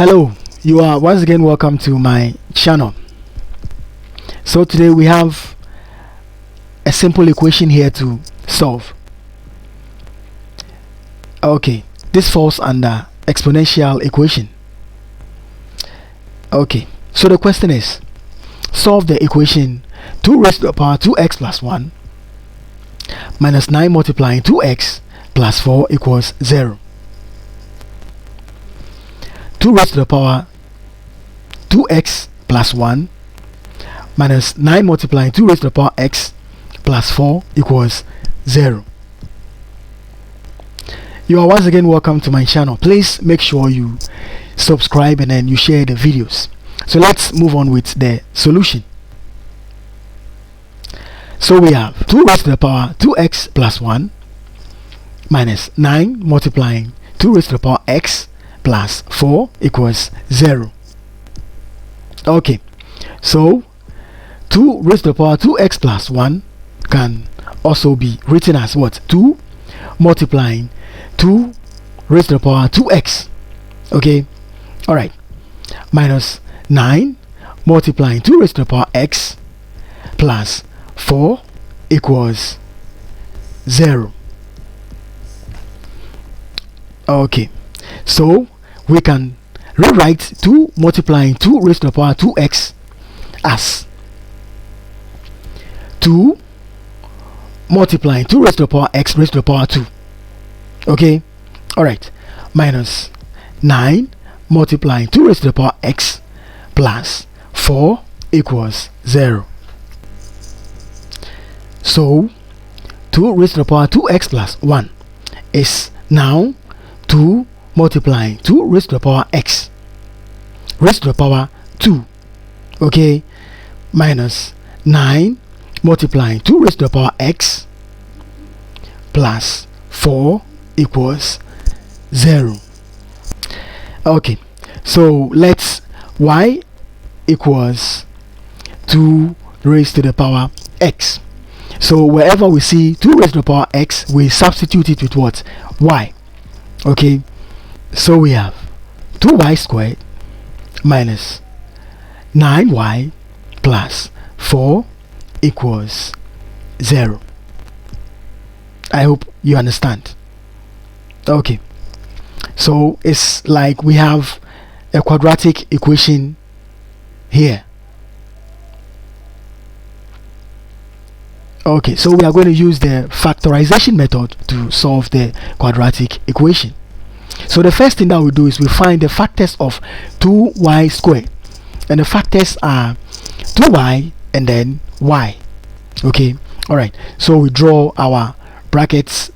Hello, you are once again welcome to my channel. So today we have a simple equation here to solve. Okay, this falls under exponential equation. Okay, so the question is, solve the equation 2 raised to the power 2x plus 1 minus 9 multiplying 2x plus 4 equals 0. 2 raised to the power 2x plus 1 minus 9 multiplying 2 raised to the power x plus 4 equals 0. You are once again welcome to my channel. Please make sure you subscribe and then you share the videos. So let's move on with the solution. So we have 2 raised to the power 2x plus 1 minus 9 multiplying 2 raised to the power x plus 4 equals 0. Okay, so 2 raised to the power 2x plus 1 can also be written as what? 2 multiplying 2 raised to the power 2x. Okay, alright, minus 9 multiplying 2 raised to the power x plus 4 equals 0. Okay, so we can rewrite 2 multiplying 2 raised to the power 2x as 2 multiplying 2 raised to the power x raised to the power 2. Okay, alright, minus 9 multiplying 2 raised to the power x plus 4 equals 0. So 2 raised to the power 2x plus 1 is now 2 multiplying 2 raised to the power x raised to the power 2. Okay, minus 9 multiplying 2 raised to the power x plus 4 equals 0. Okay, so let's y equals 2 raised to the power x. So wherever we see 2 raised to the power x, we substitute it with what? Y. Okay, so we have 2y squared minus 9y plus 4 equals 0. I hope you understand. Okay, so it's like we have a quadratic equation here. Okay, so we are going to use the factorization method to solve the quadratic equation. So the first thing that we do is we find the factors of 2y squared, and the factors are 2y and then y. Okay, alright, so we draw our brackets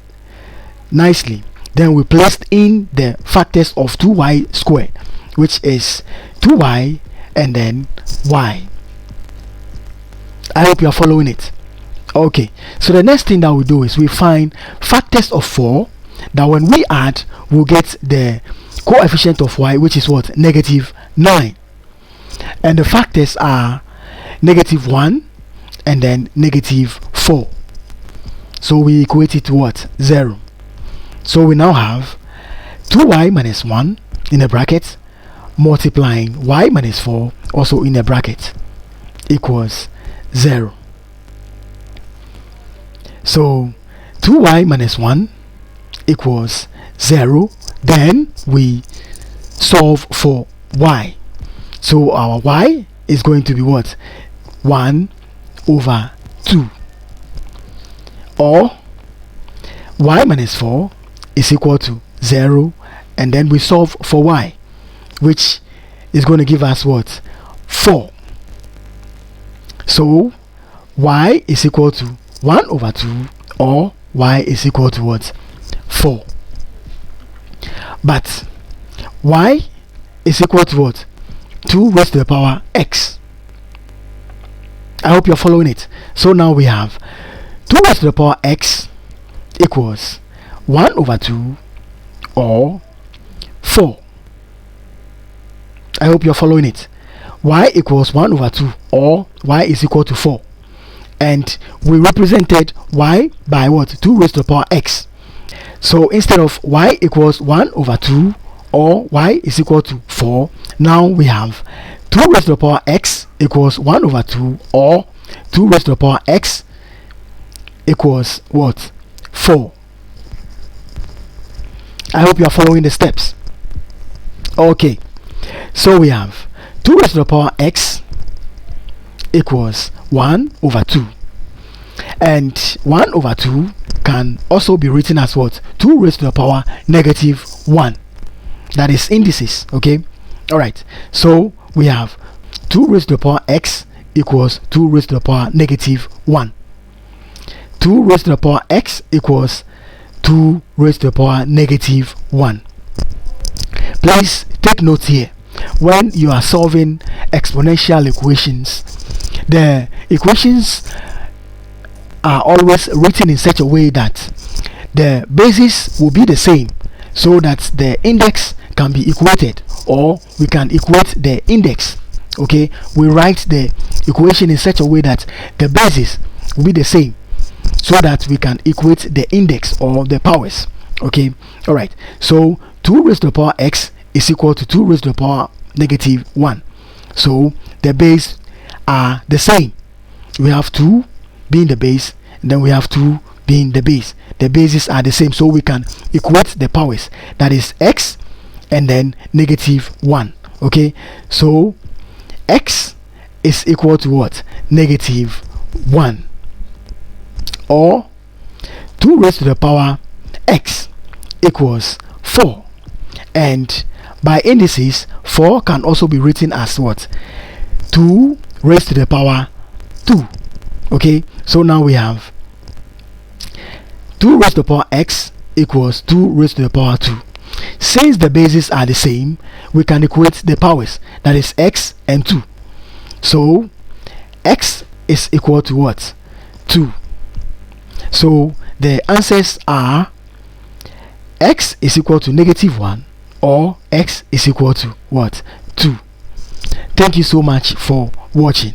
nicely. Then we placed in the factors of 2y squared, which is 2y and then y. I hope you are following it. Okay, so the next thing that we do is we find factors of 4 that when we add we'll get the coefficient of y, which is what? Negative 9. And the factors are negative 1 and then negative 4. So we equate it to what? 0. So we now have 2y minus 1 in a bracket multiplying y minus 4 also in a bracket equals 0. So 2y minus 1 equals 0. Then we solve for y. So our y is going to be what? 1 over 2. Or y minus 4 is equal to 0. And then we solve for y, which is going to give us what? 4. So y is equal to 1 over 2, or y is equal to what? 4. But y is equal to what? 2 raised to the power x. I hope you're following it. So now we have 2 raised to the power x equals 1 over 2 or 4. I hope you're following it. Y equals 1 over 2 or y is equal to 4. And we represented y by what? 2 raised to the power x. So instead of y equals 1 over 2 or y is equal to 4. Now we have 2 raised to the power x equals 1 over 2, or 2 raised to the power x equals what? 4. I hope you are following the steps. Okay, so we have 2 raised to the power x equals 1 over 2, and 1 over 2 can also be written as what? 2 raised to the power negative 1. That is indices. Okay, all right, so we have 2 raised to the power x equals 2 raised to the power negative 1. 2 raised to the power x equals 2 raised to the power negative 1. Please take note here, when you are solving exponential equations, the equations are always written in such a way that the basis will be the same, so that the index can be equated, or we can equate the index. Okay, we write the equation in such a way that the basis will be the same, so that we can equate the index or the powers. Okay, all right, so 2 raised to the power x is equal to 2 raised to the power negative 1. So the base are the same. We have 2 being the base, and then we have 2 being the base. The bases are the same, so we can equate the powers, that is x and then negative 1. Okay, so x is equal to what? Negative 1, or 2 raised to the power x equals 4, and by indices 4 can also be written as what? 2 raised to the power 2. Okay, so now we have 2 raised to the power x equals 2 raised to the power 2. Since the bases are the same, we can equate the powers, that is x and 2. So x is equal to what? 2. So the answers are x is equal to negative 1, or x is equal to what? 2. Thank you so much for watching.